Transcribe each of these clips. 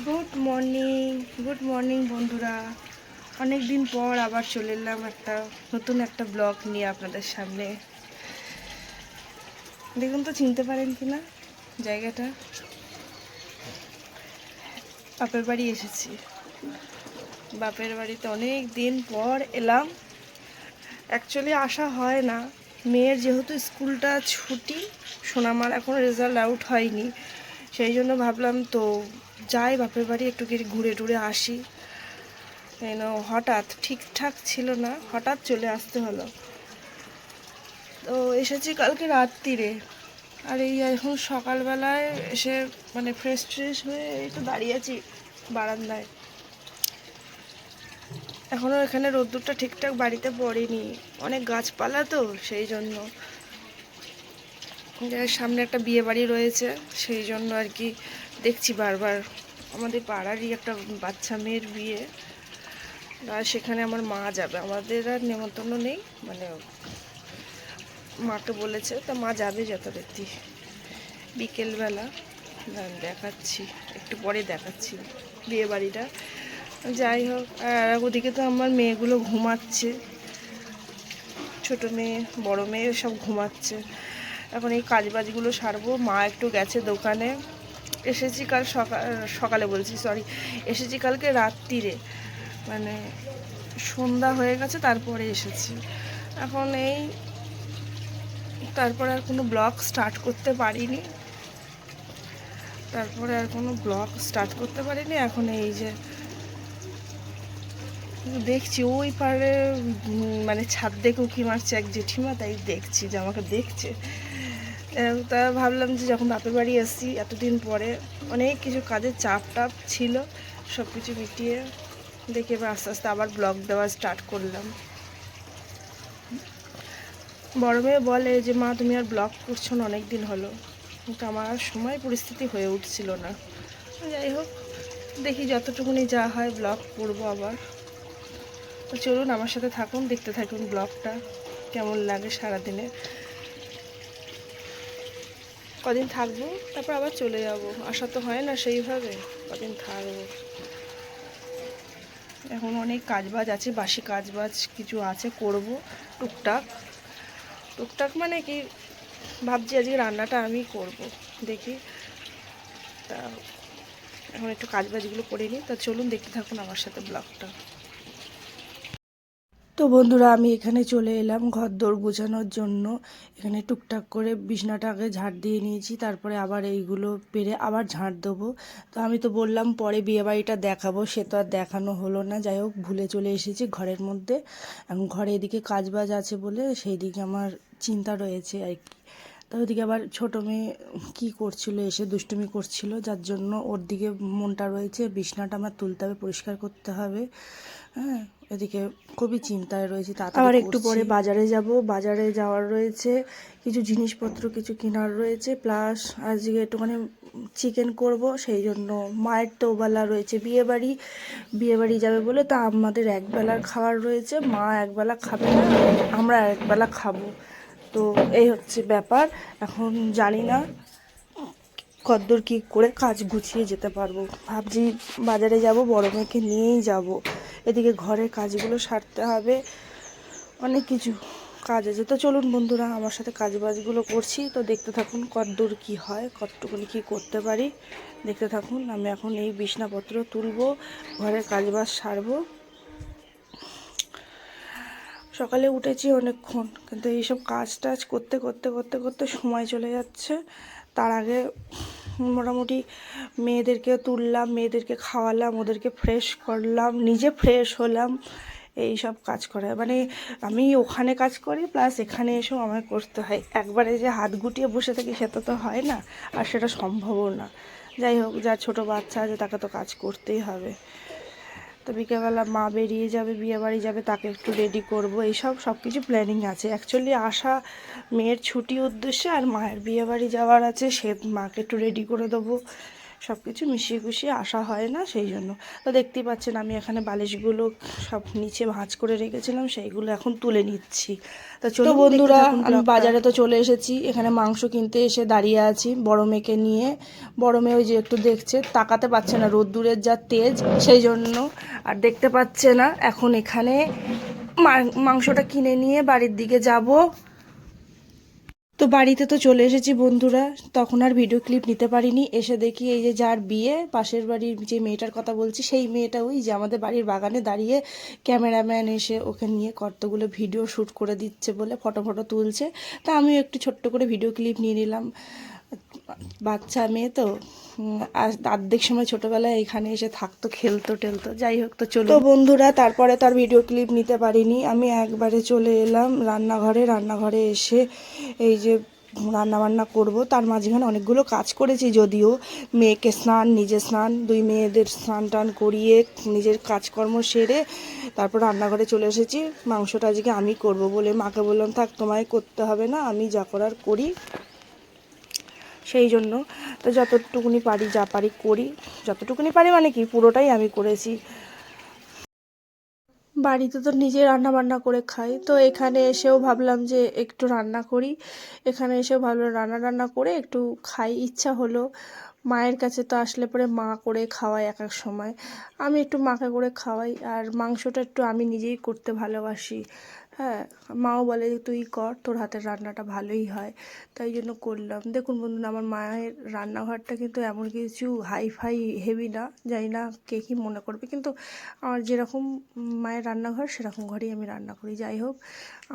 Good morning বন্ধুরা। অনেক দিন পর আবার চলে এলাম নতুন একটা ব্লগ নিয়ে আপনাদের সামনে। দেখুন তো চিনতে পারেন কি না জায়গাটা। বাপের বাড়ি এসেছি। বাপের বাড়িতে অনেক দিন পর এলাম। অ্যাকচুয়ালি আসা হয় না, মেয়ের যেহেতু স্কুলটা ছুটি, সোনামার এখন রেজাল্ট আউট হয়নি, সেই জন্য ভাবলাম তো যাই বাপের বাড়ি, একটু ঘুরে টুরে আসি। হঠাৎ ঠিকঠাক ছিল না, হঠাৎ চলে আসতে হলো। তো এসেছি কালকে রাত্রিরে, আর এই এখন সকালবেলায় এসে ফ্রেশ ট্রেশ হয়ে এই তো দাঁড়িয়ে আছি বারান্দায়। এখনও এখানে রোদ্দুরটা ঠিকঠাক বাড়িতে পড়েনি, অনেক গাছপালা তো সেই জন্য। সামনে একটা বিয়ে বাড়ি রয়েছে, সেই জন্য আর কি দেখছি বারবার। আমাদের পাড়ারই একটা বাচ্চা মেয়ের বিয়ে, আর সেখানে আমার মা যাবে। আমাদের আর নেমন্তন্ন নেই, মাকে বলেছে, তা মা যাবে যথারীতি বিকেলবেলা। দেখাচ্ছি, একটু পরে দেখাচ্ছি বিয়ে বাড়িটা। যাই হোক, আর ওদিকে তো আমার মেয়েগুলো ঘুমাচ্ছে, ছোট মেয়ে বড় মেয়ে সব ঘুমাচ্ছে। এখন এই কাজবাজগুলো সারবো। মা একটু গেছে দোকানে। এসেছি কাল সকালে বলছি, সরি, এসেছি কালকে রাত্রিরে, সন্ধ্যা হয়ে গেছে তারপরে এসেছি। এখন তারপরে আর কোনো ব্লগ স্টার্ট করতে পারিনি। এখন এই যে দেখছি ওই পারে ছাদ দেখে উঁকি মারছে এক জেঠিমা, তাই দেখছি যে আমাকে দেখছে। তা ভাবলাম যে যখন বাপের বাড়ি আসছি এতদিন পরে, অনেক কিছু কাজের চাপ টাপ ছিল, সব কিছু মিটিয়ে দেখে এবার আস্তে আস্তে আবার ব্লগ দেওয়া স্টার্ট করলাম। বড় মেয়ে বলে যে মা তুমি আর ব্লগ করছো না, অনেক দিন হলো, কিন্তু আমার আর সময় পরিস্থিতি হয়ে উঠছিল না। যাই হোক, দেখি যতটুকুনি যা হয় ব্লগ করবো আবার। তো চলুন আমার সাথে থাকুন, দেখতে থাকুন ব্লগটা কেমন লাগে সারাদিনে। কদিন থাকবো, তারপর আবার চলে যাব, আসা তো হয় না সেইভাবে, কদিন থাকবো। এখন অনেক কাজবাজ আছে, বাসি কাজবাজ কিছু আছে, করব টুকটাক টুকটাক। কি ভাবছি আজকে রান্নাটা আমি করব, দেখি। তা এখন একটু কাজবাজগুলো করে নিই। তা চলুন দেখতে থাকুন আমার সাথে ব্লগটা। তো বন্ধুরা, আমি এখানে চলে এলাম ঘরদোর গোছানোর জন্য। এখানে টুকটাক করে বিছনাটা আগে ঝাড় দিয়ে নিয়েছি, তারপরে আবার এইগুলো পেরে আবার ঝাড় দেবো। তো আমি তো বললাম পরে বিয়েবাড়িটা দেখাবো, সে তো আর দেখানো হলো না। যাই হোক, ভুলে চলে এসেছি ঘরের মধ্যে। এখন ঘরে এদিকে কাজবাজ আছে বলে সেই দিকে আমার চিন্তা রয়েছে আর কি। তো ওইদিকে আবার ছোটো মেয়ে কী করছিল, এসে দুষ্টুমি করছিল, যার জন্য ওর দিকে মনটা রয়েছে। বিছনাটা আমার তুলতে হবে, পরিষ্কার করতে হবে। হ্যাঁ, এদিকে খুবই চিন্তায় রয়েছে। আবার একটু পরে বাজারে যাব, বাজারে যাওয়ার রয়েছে, কিছু জিনিসপত্র কিছু কেনার রয়েছে, প্লাস আজকে একটুখানি চিকেন করব, সেই জন্য মায়ের তো ওবেলা রয়েছে বিয়েবাড়ি যাবে বলে, তা আমাদের একবেলার খাবার রয়েছে, মা একবেলা খাবে না, আমরা একবেলা খাবো। তো এই হচ্ছে ব্যাপার। এখন জানি না কদ্দূর কী করে কাজ গুছিয়ে যেতে পারবো। ভাবছি বাজারে যাব, বড় মেয়েকে নিয়েই যাব। এদিকে ঘরের কাজগুলো সারতে হবে, অনেক কিছু কাজ আছে। তো চলুন বন্ধুরা, আমার সাথে কাজবাজগুলো করছি, তো দেখতে থাকুন কতদূর কি হয়, কতটুকুনি কি করতে পারি, দেখতে থাকুন। আমি এখন এই বিছনাপত্র তুলবো, ঘরের কাজবাজ সারবো। সকালে উঠেছি অনেকক্ষণ, কিন্তু এইসব কাজ টাজ করতে করতে করতে করতে সময় চলে যাচ্ছে। তার আগে মোটামুটি মেয়েদেরকে তুললাম, মেয়েদেরকে খাওয়ালাম, ওদেরকে ফ্রেশ করলাম, নিজে ফ্রেশ হলাম। এই সব কাজ করে আমি ওখানে কাজ করি, প্লাস এখানে এসেও আমায় করতে হয়। একবারে যে হাত গুটিয়ে বসে থাকি সেটা তো হয় না, আর সেটা সম্ভবও না। যাই হোক, যার ছোটো বাচ্চা আছে তাকে তো কাজ করতেই হবে। তো বিকেলবেলা মা বেরিয়ে যাবে, বিয়েবাড়ি যাবে, তাকে একটু রেডি করবো, সব কিছু প্ল্যানিং আছে। অ্যাকচুয়ালি আসা মেয়ের ছুটি উদ্দেশ্যে, আর মায়ের বিয়েবাড়ি যাওয়ার আছে, সে মাকে একটু রেডি করে দেবো, সব কিছু মিশিয়ে গুছিয়ে আসা হয় না, সেই জন্য। তো দেখতেই পাচ্ছেন আমি এখানে বালিশগুলো সব নিচে ভাঁজ করে রেখেছিলাম, সেইগুলো এখন তুলে নিচ্ছি। তো বন্ধুরা আমি বাজারে তো চলে এসেছি, এখানে মাংস কিনতে এসে দাঁড়িয়ে আছি বড় মেয়েকে নিয়ে। বড় মেয়ে ওই যে একটু দেখছে, তাকাতে পারছে না, রোদ্দুরের যা তেজ সেই জন্য আর দেখতে পাচ্ছে না। এখন এখানে মাংসটা কিনে নিয়ে বাড়ির দিকে যাব। তো বাড়িতে তো চলে এসেছি বন্ধুরা, তখন আর ভিডিও ক্লিপ নিতে পারিনি। এসে দেখি এই যে যার বিয়ে, পাশের বাড়ির যে মেয়েটার কথা বলছি, সেই মেয়েটা ওই যে আমাদের বাড়ির বাগানে দাঁড়িয়ে ক্যামেরাম্যান এসে ওকে নিয়ে কতগুলো ভিডিও শ্যুট করে দিচ্ছে বলে ফটো তুলছে। তা আমিও একটু ছোট্ট করে ভিডিও ক্লিপ নিয়ে নিলাম। বাচ্চা মেয়ে তো অর্ধেক সময় ছোটবেলায় এখানে এসে থাকতো, খেলতো টেলতো, যাই হোক। তো চলো তো বন্ধুরা, তারপরে তার ভিডিও ক্লিপ নিতে পারিনি। আমি একবারে চলে এলাম রান্নাঘরে এসে এই যে রান্না বান্না করব। তার মাঝখানে অনেকগুলো কাজ করেছি, যদিও মেয়েকে স্নান, নিজে স্নান, দুই মেয়েদের স্নান টান করিয়ে নিজের কাজকর্ম সেরে তারপর রান্নাঘরে চলে এসেছি। মাংসটা আজকে আমি করব বলে মাকে বললাম, থাক তোমায় করতে হবে না, আমি যা করার করি, সেই জন্য। তো যতটুকুনি পারি যা পারি করি, যতটুকুনি পারি মানে কি পুরোটাই আমি করেছি। বাড়িতে তো নিজে রান্না বান্না করে খাই, তো এখানে এসেও ভাবলাম যে একটু রান্না করি। এখানে এসেও ভাবলাম রান্না করে একটু খাই, ইচ্ছা হলো। মায়ের কাছে তো আসলে পরে মা করে খাওয়াই এক এক সময়, আমি একটু মাকে করে খাওয়াই। আর মাংসটা একটু আমি নিজেই করতে ভালোবাসি। হ্যাঁ, মাও বলে যে তুই কর, তোর হাতের রান্নাটা ভালোই হয়, তাই জন্য করলাম। দেখুন বন্ধুরা, আমার মায়ের রান্নাঘরটা কিন্তু এমন কিছু হাইফাই হেভি না, জানি না কে কী মনে করবে, কিন্তু আমার যেরকম মায়ের রান্নাঘর সেরকম ঘরেই আমি রান্না করি। যাই হোক,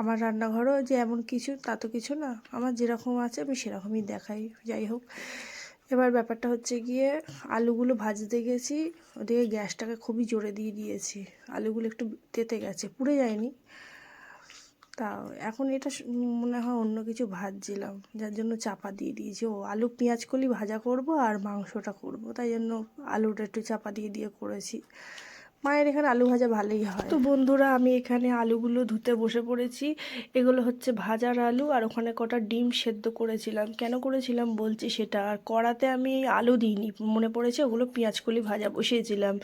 আমার রান্নাঘরও যে এমন কিছু তা তো কিছু না, আমার যেরকম আছে আমি সেরকমই দেখাই। যাই হোক, এবার ব্যাপারটা হচ্ছে গিয়ে আলুগুলো ভাজতে গেছি, ওদিকে গ্যাসটাকে খুবই জোরে দিয়ে দিয়েছি। আলুগুলো একটু তেতে গেছে, পুড়ে যায়নি। তা এখন এটা মনে হয় অন্য কিছু ভাজছিলাম, যার জন্য চাপা দিয়ে দিয়েছি। ও আলু পেঁয়াজ কলি ভাজা করব আর মাংসটা করব, তাই জন্য আলুটা একটু চাপা দিয়ে করেছি। মায়ের এখানে আলু ভাজা ভালোই হয়। তো বন্ধুরা, আমি এখানে আলুগুলো ধুতে বসে পড়েছি। এগুলো হচ্ছে ভাজার আলু, আর ওখানে কটা ডিম সেদ্ধ করেছিলাম। কেন করেছিলাম বলছি সেটা। আর কড়াতে আমি আলু দিইনি, মনে পড়েছে ওগুলো পেঁয়াজ কলি ভাজা বসিয়েছিলাম।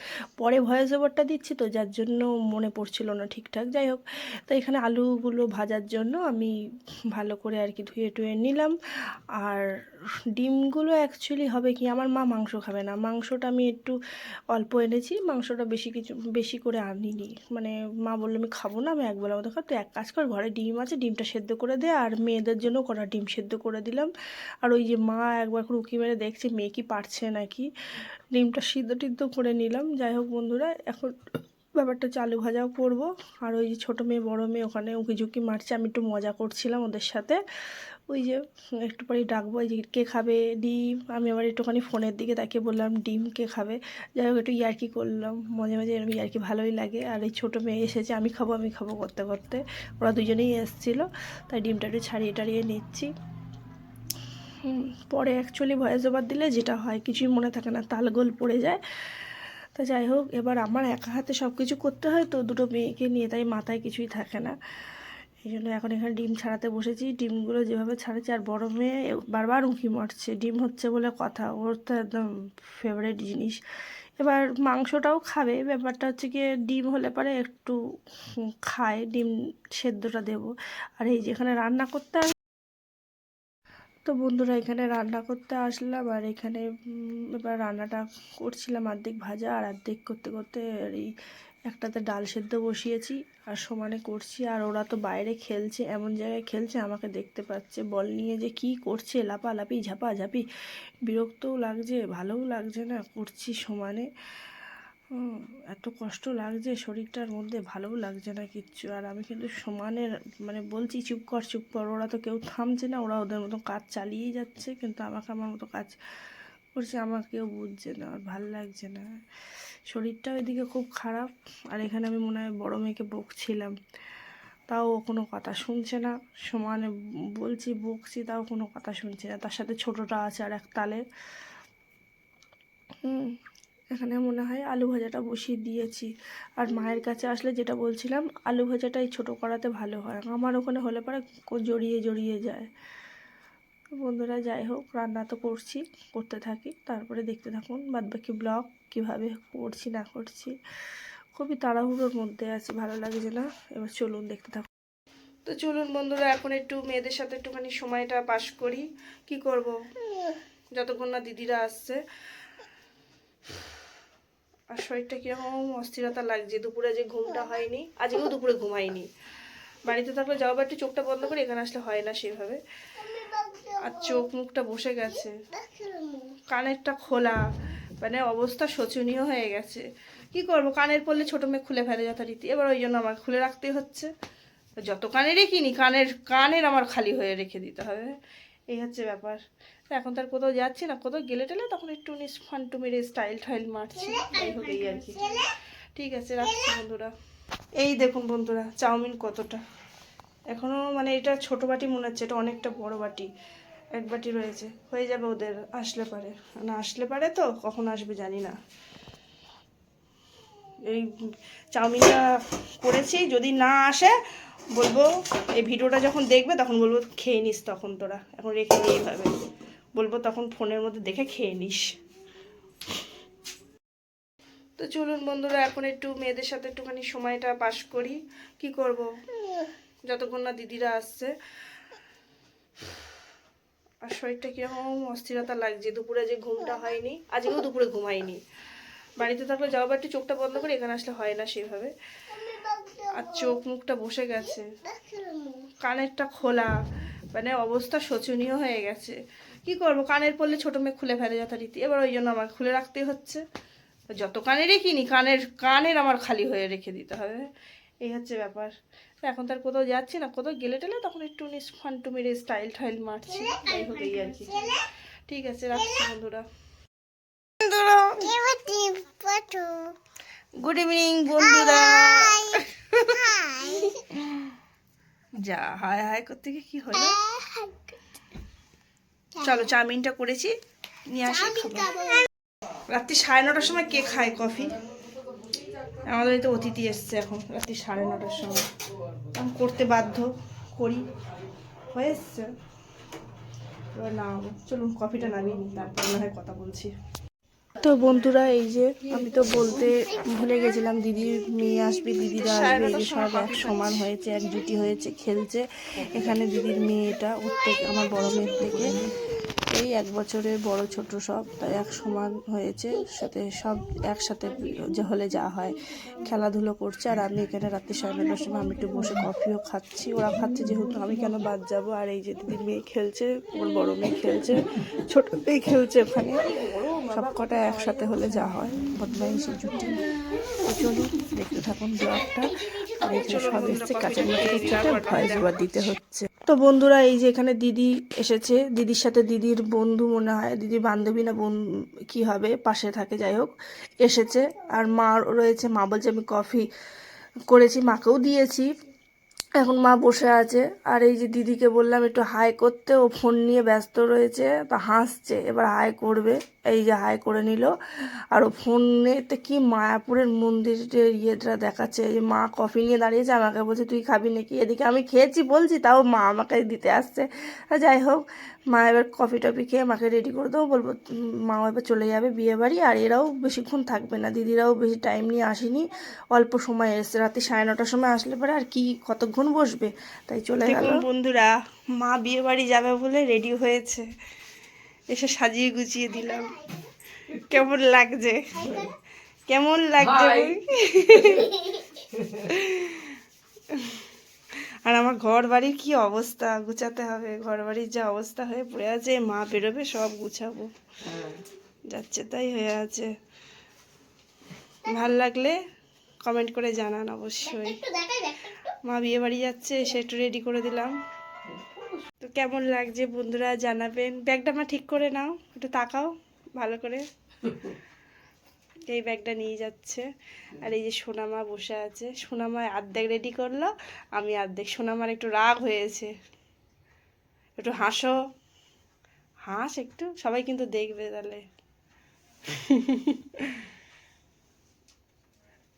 পরে ভয়েস ওভারটা দিচ্ছি তো, যার জন্য মনে পড়ছিল না ঠিকঠাক। যাই হোক, তো এখানে আলুগুলো ভাজার জন্য আমি ভালো করে আর কি ধুয়ে টুয়ে নিলাম। আর ডিমগুলো অ্যাকচুয়ালি হবে কি, আমার মা মাংস খাবে না, মাংসটা আমি একটু অল্প এনেছি, মাংসটা বেশি করে আনিনি। মানে মা বললো আমি খাবো না, আমি একবেলা মতো খাবো, তো এক কাজ কর, ঘরে ডিম আছে, ডিমটা সেদ্ধ করে দে। আর মেয়েদের জন্য কটা ডিম সেদ্ধ করে দিলাম। আর ওই যে মা একবার করে উঁকি মেরে দেখছে মেয়ে কি পারছে নাকি, ডিমটা সিদ্ধ টিদ্ধ করে নিলাম। যাই হোক বন্ধুরা, এখন ব্যাপারটা হচ্ছে আলু ভাজাও করবো। আর ওই যে ছোটো মেয়ে বড়ো মেয়ে ওখানে উঁকি ঝুঁকি মারছে, আমি একটু মজা করছিলাম ওদের সাথে। ওই যে একটু পরেই ডাকবো, এই যে কে খাবে ডিম, আমি আবার একটুখানি ফোনের দিকে তাকিয়ে বললাম ডিম কে খাবে। যাই হোক, একটু ইয়ার্কি করলাম, মাঝে মাঝে এরকম ইয়ার্কি ভালোই লাগে। আর এই ছোটো মেয়ে এসেছে আমি খাবো করতে করতে, ওরা দুজনেই এসেছিলো, তাই ডিমটা একটু ছাড়িয়ে টাড়িয়ে নিচ্ছি। পরে অ্যাকচুয়ালি ভয়েস ওভার দিলে যেটা হয় কিছুই মনে থাকে না, তালগোল পড়ে যায়। তো যাই হোক, এবার আমার একা হাতে সব কিছু করতে হয় তো, দুটো মেয়েকে নিয়ে, তাই মাথায় কিছুই থাকে না। এই জন্য এখন এখানে ডিম ছাড়াতে বসেছি। ডিমগুলো যেভাবে ছাড়াচ্ছি, আর বড় মেয়ে বারবার উঁকি মারছে, ডিম হচ্ছে বলে কথা, ওর তো একদম ফেভারিট জিনিস। এবার মাংসটাও খাবে, ব্যাপারটা হচ্ছে গিয়ে ডিম হলে পরে একটু খায়, ডিম সেদ্ধটা দেবো। আর এই যেখানে রান্না করতে, তো বন্ধুরা এখানে রান্না করতে আসলাম। আর এখানে এবার রান্নাটা করছিলাম, অর্ধেক ভাজা আর অর্ধেক করতে করতে এই একটাতে ডাল সেদ্ধ বসিয়েছি আর সমানে করছি। আর ওরা তো বাইরে খেলছে, এমন জায়গায় খেলছে আমাকে দেখতে পাচ্ছে, বল নিয়ে যে কি করছে, লাপালাপি ঝাপাঝাপি, বিরক্তও লাগছে ভালোও লাগছে না, করছি সমানে। এত কষ্ট লাগছে শরীরটার মধ্যে, ভালোও লাগছে না কিচ্ছু। আর আমি কিন্তু সমানে মানে বলছি চুপ কর, ওরা তো কেউ থামছে না, ওরা ওদের মতো কাজ চালিয়েই যাচ্ছে, কিন্তু আমাকে আমার মতো কাজ করছে, আমার কেউ বুঝছে না, আর ভাল লাগছে না, শরীরটাও এদিকে খুব খারাপ। আর এখানে আমি মনে হয় বড়ো মেয়েকে বকছিলাম, তাও ও কোনো কথা শুনছে না, সমানে বলছি বকছি তাও কোনো কথা শুনছে না, তার সাথে ছোটোটা আছে আর এক তালে। এখানে মনে হয় আলু ভাজাটা বসিয়ে দিয়েছি। আর মায়ের কাছে আসলে যেটা বলছিলাম, আলু ভাজাটা এই ছোটো কড়াতে ভালো হয়, আমার ওখানে হলে পরে জড়িয়ে যায়। বন্ধুরা যাই হোক, রান্না তো করছি, করতে থাকি, তারপরে দেখতে থাকুন বাদবাকি ব্লগ কীভাবে করছি না করছি। খুবই তাড়াহুড়োর মধ্যে আছি, ভালো লাগছে না। এবার চলুন দেখতে থাকুন। তো চলুন বন্ধুরা, এখন একটু মেয়েদের সাথে একটুখানি সময়টা পাস করি। কি করব, যতক্ষণ না দিদিরা আসছে। আর শরীরটা কীরকম অস্থিরতা লাগছে, দুপুরে যে ঘুমটা হয়নি, আজকেও দুপুরে ঘুমাইনি। বাড়িতে থাকলে যাও বা একটু চোখটা বন্ধ করে, এখানে আসলে হয় না সেভাবে। আর চোখ মুখটা বসে গেছে, কানেরটা খোলা, মানে অবস্থা শোচনীয় হয়ে গেছে। কি করব, কানের পড়লে ছোটো মেয়ে খুলে ফেলে যথারীতি, এবার ওই জন্য আমার খুলে রাখতেই হচ্ছে। যত কানেরই কিনি, কানের আমার খালি হয়ে রেখে দিতে হবে, এই হচ্ছে ব্যাপার। এখন তার কোথাও যাচ্ছি না, কোথাও গেলে টেলে তখন একটু ফান্টু মেরে স্টাইল ঠাইল মারছি, যাই হোক এই আর কি। ঠিক আছে, রাখছি বন্ধুরা। এই দেখুন বন্ধুরা, চাউমিন কতটা, এখনও মানে এটা ছোট বাটি মনে হচ্ছে, এটা অনেকটা বড় বাটি। এক বাটি রয়েছে, হয়ে যাবে ওদের আসলে পারে, না আসলে পারে তো কখন আসবে জানি না। এই চাউমিনটা করেছি, যদি না আসে বলবো, এই ভিডিওটা যখন দেখবে তখন বলবো খেয়ে নিস, তখন তোরা এখন রেখে নিয়ে এইভাবে বলবো, তখন ফোনের মধ্যে দেখে খেয়ে নিস। তো চলুন বন্ধুরা, এখন একটু মেয়েদের সাথে একটুখানি সময়টা পাস করি। কি করব, যতক্ষণ না দিদিরা আসছে। আর শরীরটা কীরকম অস্থিরতা লাগছে, দুপুরে যে ঘুমটা হয়নি, আজকেও দুপুরে ঘুমাইনি। বাড়িতে থাকলে যাও বা একটু চোখটা বন্ধ করে, এখানে আসলে হয় না সেভাবে। আর চোখ মুখটা বসে গেছে, কানেরটা খোলা, মানে অবস্থা শোচনীয় হয়ে গেছে। কি করব, কানের পড়লে ছোটো মেয়ে খুলে ফেলে যথারীতি, এবার ওই জন্য আমার খুলে রাখতেই হচ্ছে। যত কানেরই কিনি, কানের আমার খালি হয়ে রেখে দিতে হবে, এই হচ্ছে ব্যাপার। এখন তার কোথাও যাচ্ছি না, কোথাও গেলে টেলে তখন একটু ফান্টু মেরে স্টাইল ঠাইল মারছি, যাই হোক এই আর কি। ঠিক আছে, রাখছি বন্ধুরা। গুড ইভিনিং বন্ধুরা। যা হায় হায় করতে গিয়ে কি হলো। চলো, চাউমিনটা করেছি, নিয়ে আসি খাবো। রাত্রি 9:30টার সময় কে খায় কফি? আমাদের তো অতিথি এসছে, এখন রাত্রি 9:30টার সময়, আমি করতে বাধ্য করি, হয়ে এসছে। এবার নামাবো, চলুন কফিটা নামিয়ে নিই, তারপর না হয় কথা বলছি। তো বন্ধুরা, এই যে আমি তো বলতে ভুলে গেছিলাম, দিদির মেয়ে আসবে, দিদিরা আসবে, এই যে সব এক সমান হয়েছে, এক জুটি হয়েছে, খেলছে। এখানে দিদির মেয়েটা ওর থেকে, আমার বড় মেয়ের থেকে এই 1 বছরের বড় ছোট সব, তাই এক সমান হয়েছে, সাথে সব একসাথে হলে যা হয়, খেলাধুলো করছে। আর আমি এখানে রাত্রি 9:30টার সময় আমি একটু বসে কফিও খাচ্ছি, ওরা খাচ্ছে যেহেতু, আমি কেন বাদ যাবো। আর এই যে দিদির মেয়ে খেলছে, ওর বড় মেয়ে খেলছে, ছোট মেয়ে খেলছে, ওখানে সব কটা একসাথে হলে যা হয়, বদমাইশি জুটি। তো চলুন দেখতে থাকুন ব্লগটা। আর এখানে সব এসছে, কাঁচের মধ্যে ভয়েস ওভার দিতে হচ্ছে। তো বন্ধুরা, এই যে এখানে দিদি এসেছে, দিদির সাথে দিদির বন্ধু মনে হয়, দিদির বান্ধবী না বন্ধু কী হবে, পাশে থাকে, যাই হোক এসেছে। আর মা রয়েছে, মা বলছে আমি কফি করেছি, মাকেও দিয়েছি, এখন মা বসে আছে। আর এই যে দিদিকে বললাম একটু হাই করতে, ও ফোন নিয়ে ব্যস্ত রয়েছে, তা হাসছে, এবার হাই করবে, এই যে হাই করে নিল। আর ও ফোনেতে কি মায়াপুরের মন্দিরের ইয়েটা দেখাচ্ছে, এই যে মা কফি নিয়ে দাঁড়িয়েছে, আমাকে বলছে তুই খাবি নাকি, এদিকে আমি খেয়েছি বলছি, তাও মা আমাকে দিতে আসছে। যাই হোক, মা এবার কফি টফি খেয়ে মাকে রেডি করে দেবো, বলবো মা এবার চলে যাবে বিয়ে বাড়ি। আর এরাও বেশিক্ষণ থাকবে না, দিদিরাও বেশি টাইম নিয়ে আসেনি, অল্প সময় এসছে, রাতে 9:30টার সময় আসলে পরে আর কি কতক্ষণ বসবে, তাই চলে গেল। বন্ধুরা, মা বিয়ে বাড়ি যাবে বলে রেডি হয়েছে, এসে সাজিয়ে গুছিয়ে দিলাম। কেমন লাগছে, কেমন লাগছে? আর আমার ঘর বাড়ির কি অবস্থা, গুছাতে হবে, ঘর বাড়ির যা অবস্থা হয়ে পড়ে আছে, মা বেরোবে সব গুছাবো, যাচ্ছে তাই হয়ে আছে। ভাল লাগলে কমেন্ট করে জানান অবশ্যই। মা বিয়ে বাড়ি যাচ্ছে, সে একটু রেডি করে দিলাম। তো কেমন লাগছে বন্ধুরা জানাবেন। ব্যাগটা মা ঠিক করে নাও, একটু তাকাও ভালো করে। এই ব্যাগটা নিয়ে যাচ্ছে। আর এই যে সোনামা বসে আছে, সোনামা অর্ধেক রেডি করলো, আমি অর্ধেক। সোনামার একটু রাগ হয়েছে, একটু হাসো, হাস একটু, সবাই কিন্তু দেখবে তাহলে।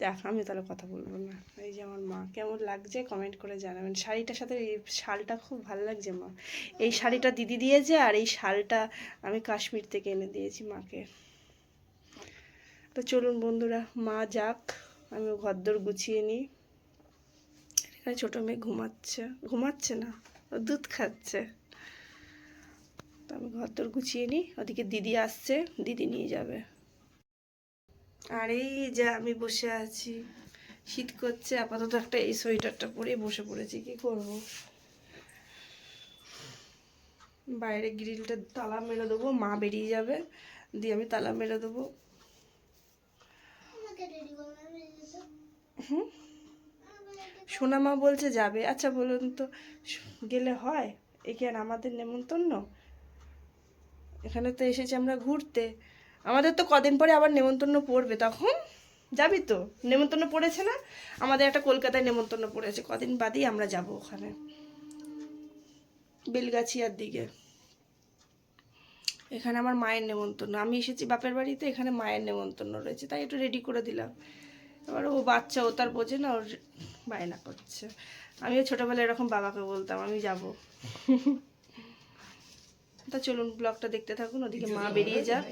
দেখ আমি তাহলে কথা বলবো না। এই যে আমার মা, কেমন লাগছে কমেন্ট করে জানাবেন। শাড়িটার সাথে এই শালটা খুব ভালো লাগছে মা। এই শাড়িটা দিদি দিয়েছে, আর এই শালটা আমি কাশ্মীর থেকে এনে দিয়েছি মাকে। তো চলুন বন্ধুরা, মা যাক, আমিও ঘরদোর গুছিয়ে নিই। এখানে ছোটো মেয়ে ঘুমাচ্ছে, ঘুমাচ্ছে না, ও দুধ খাচ্ছে। তো আমি ঘরদোর গুছিয়ে নিই, ওদিকে দিদি আসছে, দিদি নিয়ে যাবে। আর এই যে আমি বসে আছি, শীত করছে, আপাতত একটা এই সোয়েটারটা পরে বসে পড়েছি, কি করব। বাইরে গ্রিলটা তালা মেরে দেবো, মা বেরিয়ে যাবে, দিয়ে আমি তালা মেরে দেবো। হুম, সোনা মা বলছে যাবে। আচ্ছা বলুন তো, গেলে হয়? এ কি আর আমাদের নেমন্তন্ন? এখানে তো এসেছি আমরা ঘুরতে, আমাদের তো কদিন পরে আবার নেমন্তন্ন পড়বে, তখন যাবি তো? নেমন্তন্ন পড়েছে না আমাদের, একটা কলকাতায় নেমন্তন্ন পড়েছে, কদিন বাদেই আমরা যাব ওখানে, বেলগাছিয়ার দিকে। এখানে আমার মায়ের নেমন্তন্ন, আমি এসেছি বাপের বাড়িতে, এখানে মায়ের নেমন্তন্ন রয়েছে, তাই একটু রেডি করে দিলাম। এবার ও বাচ্চা, ও তার বোঝে না, ওর বায়না করছে। আমিও ছোটোবেলায় এরকম বাবাকে বলতাম আমি যাব। তা চলুন ব্লগটা দেখতে থাকুন, ওদিকে মা বেরিয়ে যাক,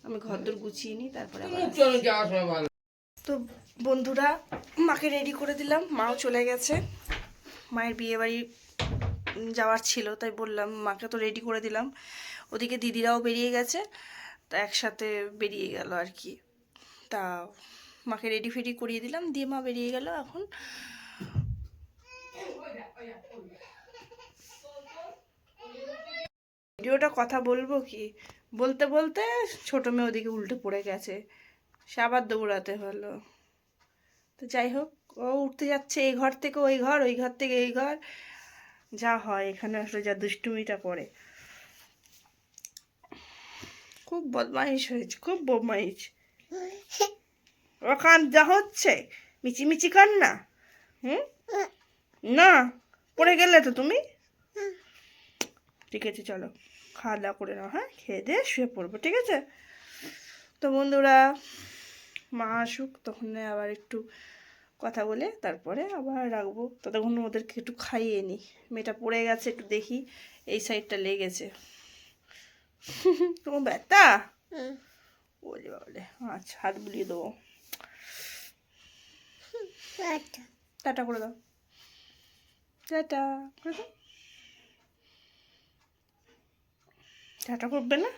আমি ঘরদোর গুছিয়ে নিই, তারপরে আবার আসছি। তো বন্ধুরা, মাকে রেডি করে দিলাম, মাও চলে গেছে, মায়ের বিয়ে বাড়ি যাওয়ার ছিল, তাই বললাম মাকে তো রেডি করে দিলাম। ওদিকে দিদিরাও বেরিয়ে গেছে, তা একসাথে বেরিয়ে গেল আর কি। তা মাকে রেডি ফেডি করিয়ে দিলাম, দিয়ে মা বেরিয়ে গেল। এখন ভিডিওটা কথা বলবো কি, বলতে বলতে ছোটো মেয়ে ওদিকে উল্টে পড়ে গেছে, সে আবার দৌড়াতে হলো। তো যাই হোক, ও উঠতে যাচ্ছে এই ঘর থেকে ওই ঘর, ওই ঘর থেকে এই ঘর, যা হয় এখানে আসলে, যা দুষ্টুমিটা করে। খুব বদমাইশ হয়েছে, খুব বদমাইশ। ওখান যা হচ্ছে মিচিমিচি কর না। হুম, না পড়ে গেলে তো তুমি। ঠিক আছে চলো খাওয়া দাওয়া করে নাও, হ্যাঁ খেয়ে দিয়ে শুয়ে পড়বো, ঠিক আছে? তো বন্ধুরা, মা আসুক, তখন আবার একটু কথা বলে তারপরে আবার রাখবো। ততক্ষণ ওদেরকে একটু খাইয়ে নিই। মেয়েটা পড়ে গেছে, একটু দেখি, এই সাইডটা লেগেছে। তোমার ব্যথা? ওরে বাবলে, আচ্ছা হাত বুলিয়ে দেবো। টাটা করে দাও, টাটা করে দাও। টাটা করবে না?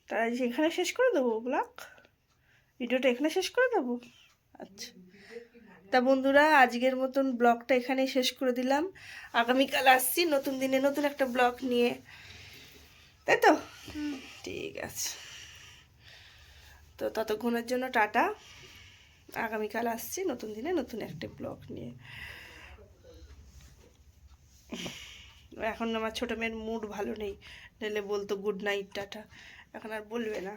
তারা এখানে শেষ করে দেবো ব্লগ, ভিডিওটা এখানে শেষ করে দেবো। আচ্ছা, তা বন্ধুরা আজকের মতন ব্লগটা এখানেই শেষ করে দিলাম। আগামীকাল আসছি নতুন দিনে নতুন একটা ব্লগ নিয়ে, তাই তো? ঠিক আছে, তো ততক্ষণের জন্য টাটা। আগামীকাল আসছি নতুন দিনে নতুন একটা ব্লগ নিয়ে। এখন আমার ছোটো মেয়ের মুড ভালো নেই, নাহলে বলতো গুড নাইট টাটা, এখন আর বলবে না।